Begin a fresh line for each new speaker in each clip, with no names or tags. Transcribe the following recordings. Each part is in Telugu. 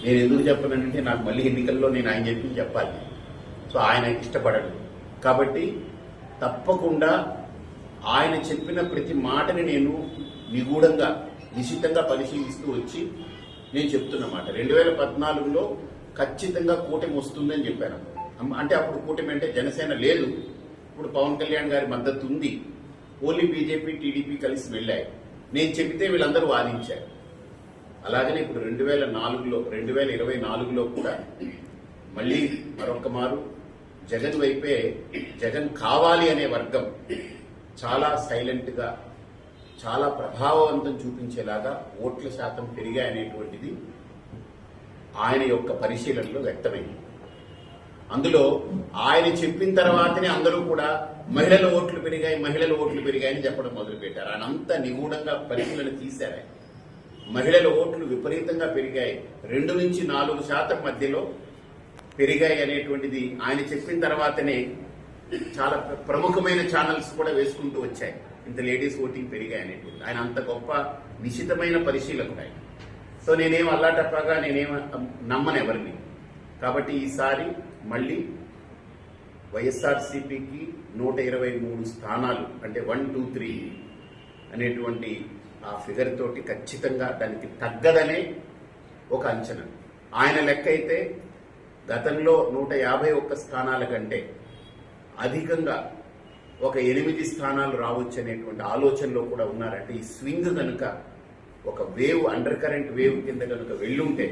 నేను ఎందుకు చెప్పనంటే నాకు మళ్ళీ ఎన్నికల్లో నేను ఆయన చెప్పింది చెప్పాలి. సో ఆయన ఇష్టపడడు కాబట్టి తప్పకుండా ఆయన చెప్పిన ప్రతి మాటని నేను నిగూఢంగా నిశితంగా పరిశీలిస్తూ వచ్చి నేను చెప్తున్నమాట 2014లో ఖచ్చితంగా కూటమి వస్తుందని చెప్పాను. అంటే అప్పుడు కూటమి అంటే జనసేన లేదు, ఇప్పుడు పవన్ కళ్యాణ్ గారి మద్దతు ఉంది, ఓన్లీ బీజేపీ టీడీపీ కలిసి వెళ్ళాయి. నేను చెబితే వీళ్ళందరూ వాదించారు. అలాగనే ఇప్పుడు 2024లో కూడా మళ్ళీ మరొక మారు జగన్ వైపే, జగన్ కావాలి అనే వర్గం చాలా సైలెంట్ గా చాలా ప్రభావవంతం చూపించేలాగా ఓట్ల శాతం పెరిగాయనేటువంటిది ఆయన యొక్క పరిశీలనలో వ్యక్తమైంది. అందులో ఆయన చెప్పిన తర్వాతనే అందరూ కూడా మహిళల ఓట్లు పెరిగాయని చెప్పడం మొదలుపెట్టారు. ఆయన అంతా నిగూఢంగా పరిశీలన తీశారు. మహిళల ఓట్లు విపరీతంగా పెరిగాయి, 2 నుంచి 4% మధ్యలో పెరిగాయి అనేటువంటిది ఆయన చెప్పిన తర్వాతనే చాలా ప్రముఖమైన ఛానల్స్ కూడా వేసుకుంటూ వచ్చాయి. ఇంత లేడీస్ ఓటింగ్ పెరిగాయి అనేటువంటి ఆయన అంత గొప్ప నిశితమైన పరిశీలకుడు ఆయన. సో నేనేం అల్లాటప్పగా నేనేం నమ్మను ఎవరిని. కాబట్టి ఈసారి మళ్ళీ వైఎస్ఆర్సీపీకి 123 స్థానాలు అంటే 1, 2, 3 అనేటువంటి ఆ ఫిగర్ తోటి ఖచ్చితంగా దానికి తగ్గదనే ఒక అంచనా. ఆయన లెక్క అయితే గతంలో 151 స్థానాల కంటే అధికంగా ఒక 8 స్థానాలు రావచ్చు అనేటువంటి ఆలోచనలో కూడా ఉన్నారంటే ఈ స్వింగ్ కనుక ఒక వేవ్, అండర్ కరెంట్ వేవ్ కింద కనుక వెళ్ళుంటే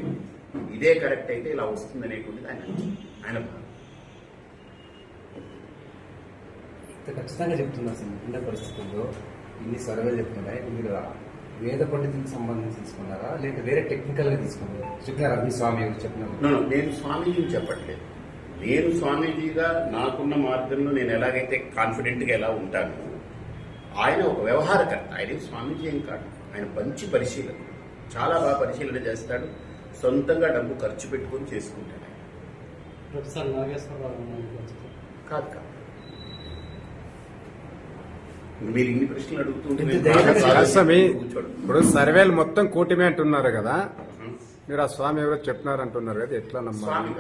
ఇదే కరెక్ట్ అయితే ఇలా వస్తుంది అనేటువంటిది ఆయన భావన.
ఖచ్చితంగా చెప్తున్నా సార్, ఉన్న పరిస్థితుల్లో ఇన్ని సర్వేలు చెప్తున్నాయి. మీరు వేద పండితులకు సంబంధించి తీసుకున్నారా లేక వేరే టెక్నికల్ గా తీసుకున్నారా? చెప్పినారా మీ స్వామి చెప్పినారు?
నేను స్వామీజీని చెప్పట్లేదు. నేను స్వామీజీగా నాకున్న మార్గంలో నేను ఎలాగైతే కాన్ఫిడెంట్ గా ఎలా ఉంటాను, ఆయన ఒక వ్యవహారకర్త. ఆయన స్వామీజీ ఏం కాదు, ఆయన మంచి పరిశీలకుడు, చాలా బాగా పరిశీలన చేస్తాడు, సొంతంగా డబ్బు ఖర్చు పెట్టుకుని చేసుకుంటాడు. కాదు కాదు, మీరు ఇన్ని ప్రశ్నలు అడుగుతుంటే
ఇప్పుడు సర్వేలు మొత్తం కూటమి అంటున్నారు కదా, మీరు ఆ స్వామి ఎవరో చెప్పినారు అంటున్నారు కదా, ఎట్లా నమ్మాలి?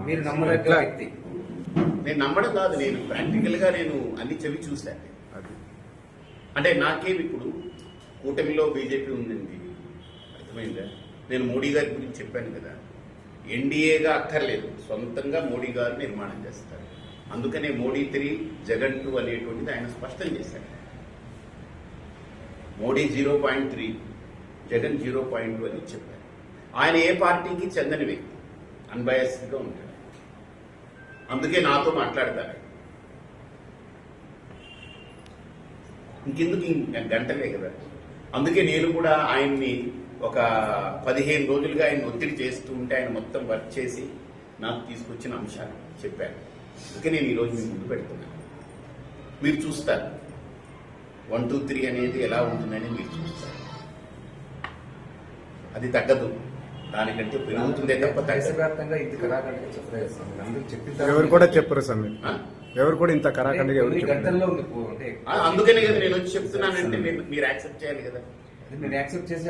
మీరు నమ్మదగ్గ వ్యక్తి.
నేను నమ్మడం కాదు, నేను ప్రాక్టికల్ గా నేను అన్ని చెవి చూశాను. అంటే నాకేమి ఇప్పుడు కూటమిలో బీజేపీ ఉందండి, అర్థమైందా? నేను మోడీ గారి గురించి చెప్పాను కదా, ఎన్డీఏగా అక్కర్లేదు, సొంతంగా మోడీ గారు నిర్మాణం చేస్తారు. అందుకనే మోడీ 3 జగన్ 2 అనేటువంటిది ఆయన స్పష్టం చేశారు. మోడీ 0.3 జగన్ 0.2 అని చెప్పారు. ఆయన ఏ పార్టీకి చెందని వ్యక్తి, అన్బయాస్డ్ గా ఉంటాడు. అందుకే నాతో మాట్లాడతారు. ఇంకెందుకు గంటలే కదా. అందుకే నేను కూడా ఆయన్ని ఒక 15 రోజులుగా ఆయన ఒత్తిడి చేస్తూ ఉంటే ఆయన మొత్తం వర్క్ చేసి నాకు తీసుకొచ్చిన అంశాలు చెప్పాను. అందుకే నేను ఈరోజు మీ ముందు పెడుతున్నాను. మీరు చూస్తారు 1, 2, 3 అనేది ఎలా ఉంటుందని మీరు చూస్తారు. అది తగ్గదు, దానికంటే పెరుగుతుందే తప్ప
దేశవ్యాప్తంగా ఇంత కరాఖండిగా చెప్పలేదు.
ఎవరు కూడా చెప్పరు సమీర్, ఎవరు కూడా ఇంత కరాఖండిగా
గంటల్లో
అందుకనే కదా నేను వచ్చి చెప్తున్నానంటే మీరు యాక్సెప్ట్ చేయాలి కదా.
మీరు యాక్సెప్ట్ చేసి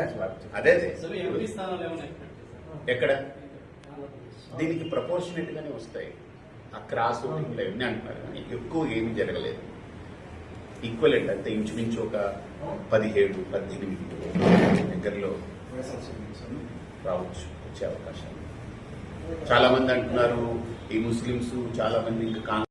అదే ఎక్కడ దీనికి ప్రపోర్షనేట్ గానే వస్తాయి. ఆ క్రాస్ ఓటింగ్లు అవన్నీ అంటున్నారు కానీ ఎక్కువ ఏమీ జరగలేదు. ఈక్వలెంట్ అంతే, ఇంచుమించు ఒక 17, 18 దగ్గరలో రావచ్చు, వచ్చే అవకాశాలు. చాలా మంది అంటున్నారు ఈ ముస్లింస్ చాలా మంది ఇంకా